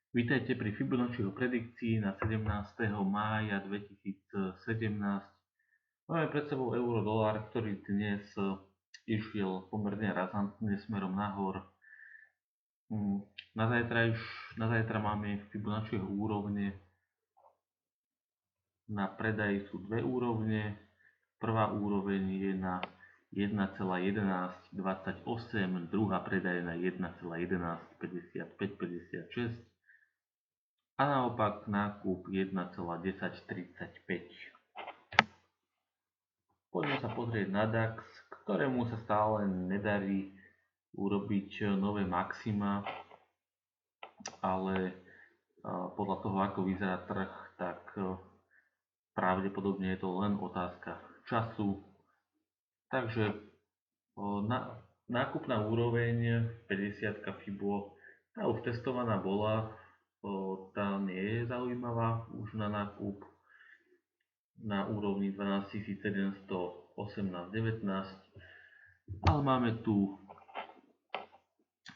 Vítajte pri Fibonacciho predikcii na 17. mája 2017. Máme pred sebou euro-dolár, ktorý dnes išiel pomerne razantne smerom nahor. Na zajtra máme Fibonacciho úrovne. Na predaj sú dve úrovne. Prvá úroveň je na 1,1128, druhá predaj na 1,115556 a naopak nákup 1,1035. Poďme sa pozrieť na DAX, ktorému sa stále nedarí urobiť nové maxima, ale podľa toho, ako vyzerá trh, tak pravdepodobne je to len otázka času. Takže nákupná úroveň 50 Fibo, tá už testovaná bola, tá nie je zaujímavá už na nákup na úrovni 12718-19, ale máme tu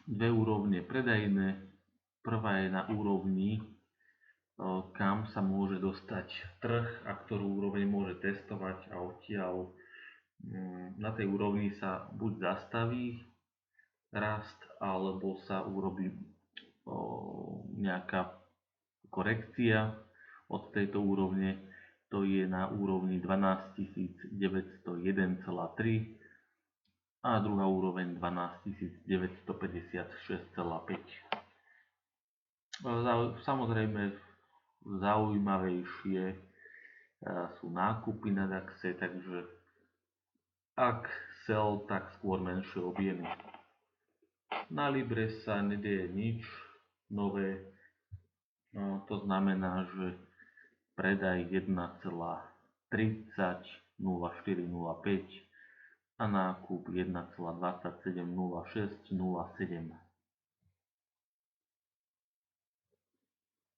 dve úrovne predajné. Prvá je na úrovni, kam sa môže dostať trh a ktorú úroveň môže testovať, a odtiaľ na tej úrovni sa buď zastaví rast, alebo sa urobí nejaká korekcia od tejto úrovne. To je na úrovni 12901,3 a druhá úroveň 12956,5. Samozrejme zaujímavejšie sú nákupy na DAXe, takže ak sell, tak skôr menšie objemy. Na Libre sa nedieje nič nové, to znamená, že predaj 1,300405 a nákup 1,270607.